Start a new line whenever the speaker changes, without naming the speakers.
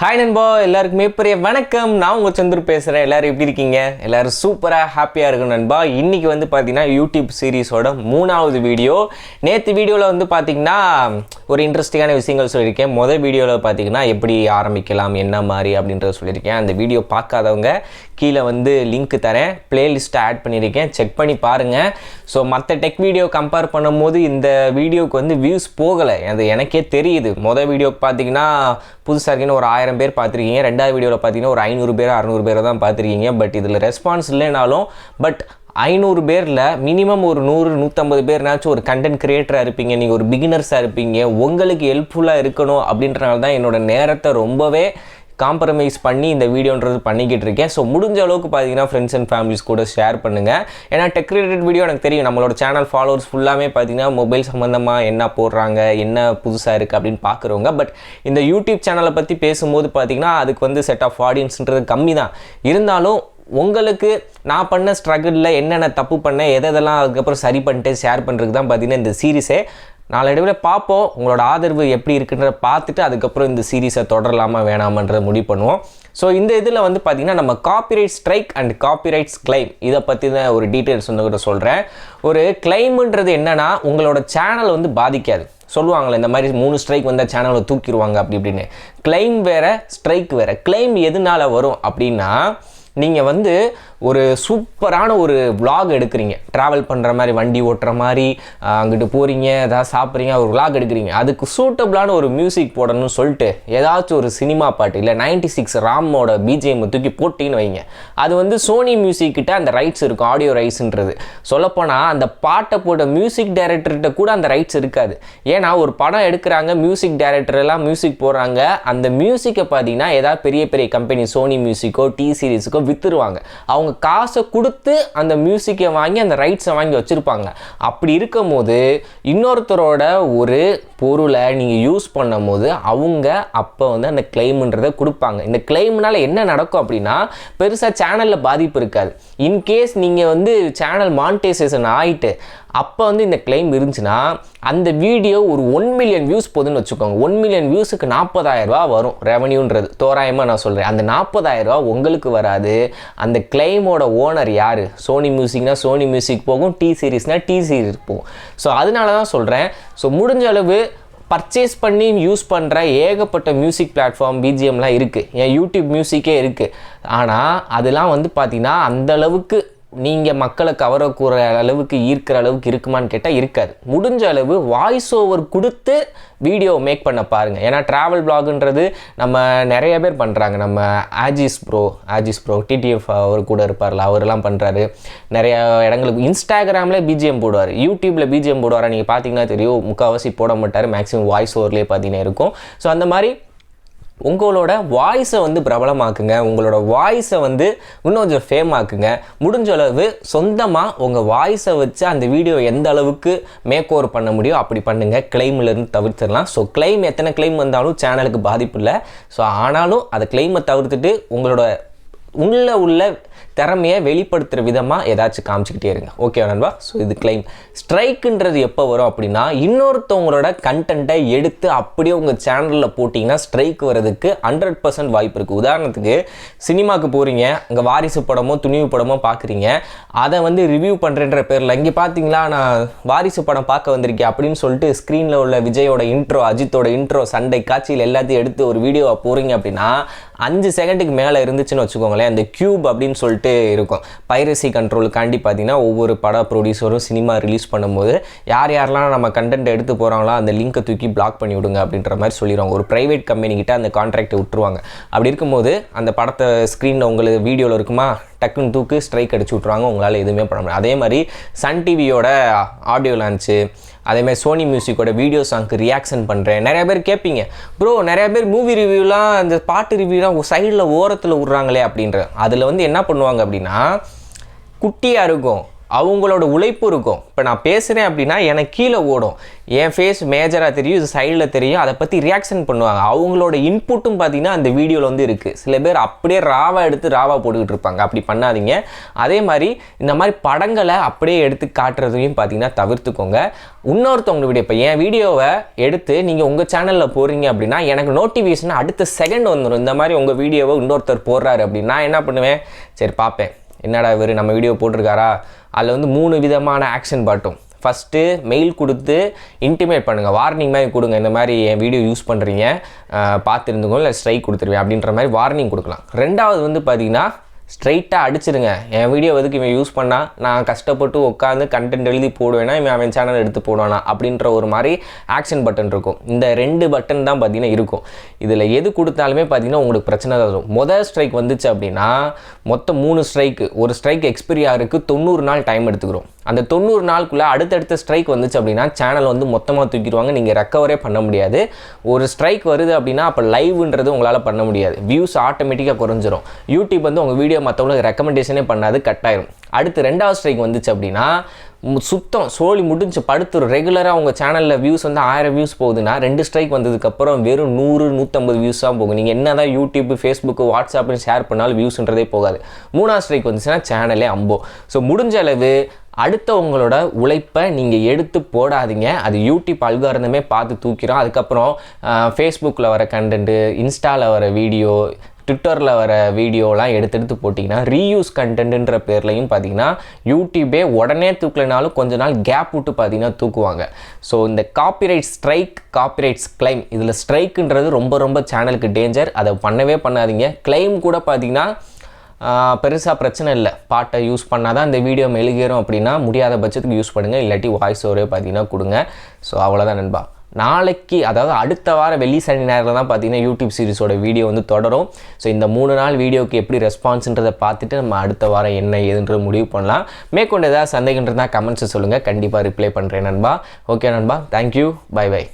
Hi நண்பா, எல்லாருக்குமே பெரிய வணக்கம். நான் உங்கள் சந்துரு பேசுகிறேன். எல்லோரும் எப்படி இருக்கீங்க? எல்லோரும் சூப்பராக ஹாப்பியாக இருக்கும் நண்பா. இன்றைக்கி வந்து பார்த்திங்கன்னா யூடியூப் சீரீஸோட 3வது வீடியோ. நேற்று வீடியோவில் வந்து பார்த்திங்கன்னா ஒரு இன்ட்ரெஸ்டிங்கான விஷயங்கள் சொல்லியிருக்கேன். மொதல் வீடியோவில் பார்த்திங்கன்னா எப்படி ஆரம்பிக்கலாம், என்ன மாதிரி அப்படின்றத சொல்லியிருக்கேன். அந்த வீடியோ பார்க்காதவங்க கீழே வந்து லிங்க் தரேன், பிளேலிஸ்ட்டை ஆட் பண்ணியிருக்கேன், செக் பண்ணி பாருங்கள். ஸோ மற்ற டெக் வீடியோ கம்பேர் பண்ணும்போது இந்த வீடியோவுக்கு வந்து வியூஸ் போகலை, அது எனக்கே தெரியுது. மொதல் வீடியோக்கு பார்த்திங்கன்னா புதுசாக இருக்குன்னு ஒரு 1000 பேர் பார்த்துருக்கீங்க. 2வது வீடியோவில் பார்த்தீங்கன்னா ஒரு 500 பேர் 600 பேரை தான் பார்த்துருக்கீங்க. பட் இதில் ரெஸ்பான்ஸ் இல்லைனாலும் 500 பேரில் மினிமம் ஒரு 100-150 பேர்னாச்சும் ஒரு கண்டென்ட் கிரியேட்டராக இருப்பீங்க, நீங்கள் ஒரு பிகினர்ஸாக இருப்பீங்க. உங்களுக்கு ஹெல்ப்ஃபுல்லாக இருக்கணும் அப்படின்றனால தான் என்னோடய நேரத்தை ரொம்பவே காம்ப்ரமைஸ் பண்ணி இந்த வீடியோன்றது பண்ணிக்கிட்டு இருக்கேன். ஸோ முடிஞ்ச அளவுக்கு பார்த்தீங்கன்னா ஃப்ரெண்ட்ஸ் அண்ட் ஃபேமிலிஸ் கூட ஷேர் பண்ணுங்கள். ஏன்னா டெக் ரிலேட்டட் வீடியோ எனக்கு தெரியும், நம்மளோட சேனல் ஃபாலோவர்ஸ் ஃபுல்லாமே பார்த்தீங்கன்னா மொபைல் சம்மந்தமாக என்ன போடுறாங்க, என்ன புதுசாக இருக்குது அப்படின்னு பார்க்குறவங்க. பட் இந்த யூடியூப் சேனலை பற்றி பேசும்போது பார்த்தீங்கன்னா அதுக்கு வந்து செட் ஆஃப் ஆடியன்ஸ்ன்றது கம்மி தான். இருந்தாலும் உங்களுக்கு நான் பண்ண ஸ்ட்ரகிளில் என்னென்ன தப்பு பண்ணேன், எதெல்லாம் அதுக்கப்புறம் சரி பண்ணிட்டு ஷேர் பண்ணுறதுக்கு தான் பார்த்தீங்கன்னா இந்த சீரிஸே. நாளடைவில் பார்ப்போம் உங்களோட ஆதரவு எப்படி இருக்குன்றத பார்த்துட்டு அதுக்கப்புறம் இந்த சீரீஸை தொடரலாமா வேணாமன்றதை முடிவு பண்ணுவோம். ஸோ இந்த இதில் வந்து பார்த்திங்கன்னா நம்ம copyright strike and copyrights claim இதை பற்றி தான் ஒரு டீட்டெயில்ஸ் வந்து கூட சொல்கிறேன். ஒரு கிளைமுன்றது என்னென்னா உங்களோட சேனல் வந்து பாதிக்காது. சொல்லுவாங்களே இந்த மாதிரி 3 ஸ்ட்ரைக் வந்தால் சேனலை தூக்கிடுவாங்க அப்படி இப்படின்னு. கிளைம் வேறு, ஸ்ட்ரைக் வேறு. கிளைம் எதனால் வரும் அப்படின்னா, நீங்கள் வந்து ஒரு சூப்பரான ஒரு vlog எடுக்கிறீங்க, ட்ராவல் பண்ணுற மாதிரி, வண்டி ஓட்டுற மாதிரி, அங்கிட்டு போகிறீங்க, ஏதாவது சாப்பிட்றீங்க, ஒரு vlog எடுக்கிறீங்க. அதுக்கு சூட்டபிளான ஒரு மியூசிக் போடணும்னு சொல்லிட்டு ஏதாச்சும் ஒரு சினிமா பாட்டு இல்லை 96 ராமோட பிஜிஎம் தூக்கி போட்டின்னு வைங்க. அது வந்து சோனி மியூசிக்கிட்ட அந்த ரைட்ஸ் இருக்கும், ஆடியோ ரைட்ஸுன்றது. சொல்லப்போனால் அந்த பாட்டை போட்ட மியூசிக் டைரக்டர்கிட்ட கூட அந்த ரைட்ஸ் இருக்காது. ஏன்னா ஒரு படம் எடுக்கிறாங்க, மியூசிக் டைரக்டர் எல்லாம் மியூசிக் போடுறாங்க, அந்த மியூசிக்கை பார்த்தீங்கன்னா ஏதாவது பெரிய பெரிய கம்பெனி சோனி மியூசிக்கோ டி சீரீஸுக்கோ விற்றுருவாங்க. அவங்க காசை கொடுத்து அந்த மியூசிக்கை வாங்கி அந்த ரைட்ஸை வாங்கி வச்சுருப்பாங்க. அப்படி இருக்கும் போது இன்னொருத்தரோட ஒரு பொருளை நீங்கள் யூஸ் பண்ணும் போது அவங்க அப்போ வந்து அந்த கிளைம்ன்றதை கொடுப்பாங்க. இந்த கிளைம்னால என்ன நடக்கும் அப்படின்னா, பெருசாக சேனலில் பாதிப்பு இருக்காது. இன்கேஸ் நீங்கள் வந்து சேனல் மானிட்டைசேஷன் ஆகிட்டு அப்போ வந்து இந்த கிளைம் இருந்துச்சுன்னா அந்த வீடியோ ஒரு 1 மில்லியன் வியூஸ் போதுன்னு வச்சுக்கோங்க. 1 மில்லியன் வியூஸுக்கு 40,000 ரூபா வரும் ரெவன்யூன்றது, தோராயமாக நான் சொல்கிறேன். அந்த 40,000 ரூபா உங்களுக்கு வராது. அந்த கிளைமோட ஓனர் யார்? சோனி மியூசிக்னா சோனி மியூசிக் போகும், டி சீரீஸ்னால் டி சீரீஸ் போகும். ஸோ அதனால தான் சொல்கிறேன். ஸோ முடிஞ்ச அளவு பர்ச்சேஸ் பண்ணி யூஸ் பண்ணுற ஏகப்பட்ட மியூசிக் பிளாட்ஃபார்ம் பிஜிஎம்லாம் இருக்குது, என் யூடியூப் மியூசிக்கே இருக்குது. ஆனால் அதெல்லாம் வந்து பார்த்திங்கன்னா அந்தளவுக்கு நீங்கள் மக்களை கவரக்கூற அளவுக்கு ஈர்க்கிற அளவுக்கு இருக்குமான்னு கேட்டால் இருக்காது. முடிஞ்ச அளவு வாய்ஸ் ஓவர் கொடுத்து வீடியோ மேக் பண்ண பாருங்கள். ஏன்னா ட்ராவல் பிளாக்ன்றது நம்ம நிறைய பேர் பண்ணுறாங்க. நம்ம ஆஜிஸ் ப்ரோ டிடிஎஃப் அவர் கூட இருப்பார்ல, அவரெல்லாம் பண்ணுறாரு. நிறைய இடங்களுக்கு இன்ஸ்டாகிராமில் பிஜிஎம் போடுவார், யூடியூப்பில் பிஜிஎம் போடுவார். நீங்கள் பார்த்தீங்கன்னா தெரியும், முக்கால்வாசி போட மாட்டார், மேக்ஸிமம் வாய்ஸ் ஓவர்லேயே பார்த்தீங்கன்னா இருக்கும். ஸோ அந்த மாதிரி உங்களோட வாய்ஸை வந்து பிரபலமாக்குங்க, உங்களோட வாய்ஸை வந்து இன்னும் கொஞ்சம் ஃபேம் ஆக்குங்க. முடிஞ்ச அளவு சொந்தமாக உங்கள் வாய்ஸை வச்சு அந்த வீடியோ எந்த அளவுக்கு மேக் ஓவர் பண்ண முடியும் அப்படி பண்ணுங்கள். கிளைம்லேருந்து தவிர்த்துடலாம். ஸோ கிளைம் எத்தனை கிளைம் வந்தாலும் சேனலுக்கு பாதிப்பு இல்லை. ஸோ ஆனாலும் அதை கிளைமை தவிர்த்துட்டு உங்களோட உள்ள திறமையை வெளிப்படுத்துகிற விதமாக ஏதாச்சும் காமிச்சிக்கிட்டே இருங்க. ஓகே நண்பா. ஸோ இது கிளைம். ஸ்ட்ரைக்குன்றது எப்போ வரும் அப்படின்னா, இன்னொருத்தவங்களோட கண்டென்ட்டை எடுத்து அப்படியே உங்கள் சேனலில் போட்டிங்கன்னா ஸ்ட்ரைக் வரதுக்கு 100% வாய்ப்பு இருக்குது. உதாரணத்துக்கு சினிமாவுக்கு போகிறீங்க, அங்கே வாரிசு படமோ துணிவு படமோ பார்க்குறீங்க, அதை வந்து ரிவ்யூ பண்ணுறேன்ற பேரில் இங்கே பார்த்தீங்களா நான் வாரிசு படம் பார்க்க வந்திருக்கேன் அப்படின்னு சொல்லிட்டு ஸ்க்ரீனில் உள்ள விஜயோட இன்ட்ரோ, அஜித்தோட இன்ட்ரோ, சண்டை காட்சியில் எல்லாத்தையும் எடுத்து ஒரு வீடியோவை போகிறீங்க அப்படின்னா 5 செகண்டுக்கு மேலே இருந்துச்சுன்னு வச்சுக்கோங்களேன், அந்த கியூப் அப்படின்னு சொல்லிட்டு இருக்கும். பைரசி கண்ட்ரோலுக்காண்டி பார்த்தீங்கன்னா ஒவ்வொரு பட ப்ரொடியூசரும் சினிமா ரிலீஸ் பண்ணும்போது யாரெல்லாம் நம்ம கண்டென்ட் எடுத்து போகிறாங்களோ அந்த லிங்கை தூக்கி பிளாக் பண்ணி விடுங்க அப்படின்ற மாதிரி சொல்லிடுவாங்க. ஒரு ப்ரைவேட் கம்பெனிக்கிட்ட அந்த கான்ட்ராக்டை விட்டுருவாங்க. அப்படி இருக்கும்போது அந்த படத்தை ஸ்க்ரீனில் உங்களுக்கு வீடியோவில் இருக்குமா, டக்குன்னு தூக்கு ஸ்ட்ரைக் அடிச்சு விட்ருவாங்க, உங்களால் எதுவுமே பண்ண முடியாது. அதே மாதிரி சன் டிவியோட ஆடியோ லான்ச்சு, அதேமாதிரி சோனி மியூசிக்கோட வீடியோ சாங்க்கு ரியாக்ஷன் பண்ணுறேன். நிறைய பேர் கேட்பீங்க, ப்ரோ நிறைய பேர் மூவி ரிவ்யூலாம் அந்த பாட்டு ரிவ்யூலாம் சைடில் ஓரத்தில் விட்றாங்களே அப்படின்ற. அதில் வந்து என்ன பண்ணுவாங்க அப்படின்னா, குட்டியாக இருக்கும், அவங்களோட உழைப்பு இருக்கும். இப்போ நான் பேசுகிறேன் அப்படின்னா எனக்கு கீழே ஓடும், என் ஃபேஸ் மேஜராக தெரியும், இது சைடில் தெரியும், அதை பற்றி ரியாக்ஷன் பண்ணுவாங்க. அவங்களோட இன்புட்டும் பார்த்தீங்கன்னா அந்த வீடியோவில் வந்து இருக்குது. சில பேர் அப்படியே ராவாக எடுத்து ராவாக போட்டுக்கிட்டு இருப்பாங்க. அப்படி பண்ணாதீங்க. அதே மாதிரி இந்த மாதிரி படங்களை அப்படியே எடுத்து காட்டுறதையும் பார்த்தீங்கன்னா தவிர்த்துக்கோங்க. இன்னொருத்தவங்க வீடியோ, இப்போ என் வீடியோவை எடுத்து நீங்கள் உங்கள் சேனலில் போடுறீங்க அப்படின்னா எனக்கு நோட்டிஃபிகேஷன் அடுத்த செகண்ட் வந்துடும். இந்த மாதிரி உங்கள் வீடியோவை இன்னொருத்தர் போடுறாரு அப்படின்னா நான் என்ன பண்ணுவேன், சரி பார்ப்பேன், என்னடா இவர் நம்ம வீடியோ போட்டிருக்காரா. அதில் வந்து 3 விதமான ஆக்ஷன் பாட்டும். ஃபஸ்ட்டு மெயில் கொடுத்து இன்டிமேட் பண்ணுங்கள், வார்னிங் மாதிரி கொடுங்க, இந்த மாதிரி என் வீடியோ யூஸ் பண்ணுறீங்க பார்த்துருந்துக்கோ, இல்லை ஸ்ட்ரைக் கொடுத்துருவேன் அப்படின்ற மாதிரி வார்னிங் கொடுக்கலாம். ரெண்டாவது வந்து பார்த்தீங்கன்னா ஸ்ட்ரைட்டாக அடிச்சிடுங்க, என் வீடியோ எதுக்கு இவன் யூஸ் பண்ணால் நான் கஷ்டப்பட்டு உட்காந்து கண்டென்ட் எழுதி போடுவேன்னா இவன் அவன் சேனல் எடுத்து போடுவானா அப்படின்ற ஒரு மாதிரி ஆக்ஷன் பட்டன் இருக்கும். இந்த 2 பட்டன் தான் பார்த்தீங்கன்னா இருக்கும். இதில் எது கொடுத்தாலுமே பார்த்தீங்கன்னா உங்களுக்கு பிரச்சனை தான் வரும். முதல் ஸ்ட்ரைக் வந்துச்சு அப்படின்னா மொத்தம் 3 ஸ்ட்ரைக்கு, ஒரு ஸ்ட்ரைக் எக்ஸ்பைரி ஆகிறதுக்கு 90 நாள் டைம் எடுத்துக்கிறோம். அந்த 90 நாளுக்குள்ளே அடுத்தடுத்த ஸ்ட்ரைக் வந்துச்சு அப்படின்னா சேனல் வந்து மொத்தமாக தூக்கிடுவாங்க, நீங்கள் ரெக்கவரே பண்ண முடியாது. ஒரு ஸ்ட்ரைக் வருது அப்படின்னா அப்போ லைவ்ன்றது உங்களால் பண்ண முடியாது, வியூஸ் ஆட்டோமேட்டிக்காக குறைஞ்சிரும். யூடியூப் வந்து உங்கள் வீடியோ மற்றவங்களுக்கு ரெக்கமெண்டேஷனே பண்ணாது, கட் ஆயிரும். அடுத்து 2வது ஸ்ட்ரைக் வந்துச்சு அப்படின்னா சுத்தம் சோழி முடிஞ்சு படுத்துரும். ரெகுலராக உங்கள் சேனலில் வியூஸ் வந்து 1000 வியூஸ் போகுதுன்னா 2 ஸ்ட்ரைக் வந்ததுக்கப்புறம் வெறும் 100-150 வியூஸ் தான் போகும். நீங்கள் என்ன தான் யூடியூப், ஃபேஸ்புக்கு, வாட்ஸ்அப்னு ஷேர் பண்ணாலும் வியூஸ்ன்றதே போகாது. 3வது ஸ்ட்ரைக் வந்துச்சுன்னா சேனலே அம்போ. ஸோ முடிஞ்ச அளவு அடுத்தவங்களோட உழைப்பை நீங்கள் எடுத்து போடாதீங்க, அது யூடியூப் அல்காரிதமே பார்த்து தூக்கிறோம். அதுக்கப்புறம் ஃபேஸ்புக்கில் வர கண்டென்ட்டு, இன்ஸ்டாவில் வர வீடியோ, ட்விட்டரில் வர வீடியோலாம் எடுத்து போட்டிங்கன்னா ரீயூஸ் கண்டென்ட்ன்ற பேர்லையும் பார்த்தீங்கன்னா யூடியூபே உடனே தூக்கலைனாலும் கொஞ்ச நாள் கேப் விட்டு பார்த்தீங்கன்னா தூக்குவாங்க. ஸோ இந்த காப்பிரைட் ஸ்ட்ரைக், காப்பிரைட்ஸ் கிளைம், இதில் ஸ்ட்ரைக்குன்றது ரொம்ப ரொம்ப சேனலுக்கு டேஞ்சர். அதை பண்ணவே பண்ணாதீங்க. கிளைம் கூட பார்த்தீங்கன்னா பெருசாக பிரச்சனை இல்லை, பாட்டை யூஸ் பண்ணால் தான் இந்த வீடியோ மெழுகேறும் அப்படின்னா முடியாத பட்சத்துக்கு யூஸ் பண்ணுங்கள், இல்லாட்டி வாய்ஸ் ஓவரே பார்த்தீங்கன்னா கொடுங்க. ஸோ அவ்வளோதான் நண்பா. நாளைக்கு அதாவது அடுத்த வாரம் வெள்ளி சனி நேரத்தில் தான் பார்த்தீங்கன்னா யூடியூப் சீரிஸோட வீடியோ வந்து தொடரும். ஸோ இந்த 3 நாள் வீடியோக்கு எப்படி ரெஸ்பான்ஸ்ன்றதை பார்த்துட்டு நம்ம அடுத்த வாரம் என்ன ஏதுன்ற முடிவு பண்ணலாம். மேற்கொண்டு ஏதாவது சந்தேகன்றதா கமெண்ட்ஸை சொல்லுங்கள், கண்டிப்பாக ரிப்ளை பண்ணுறேன் நண்பா. ஓகே நண்பா, தேங்க்யூ, பை பை.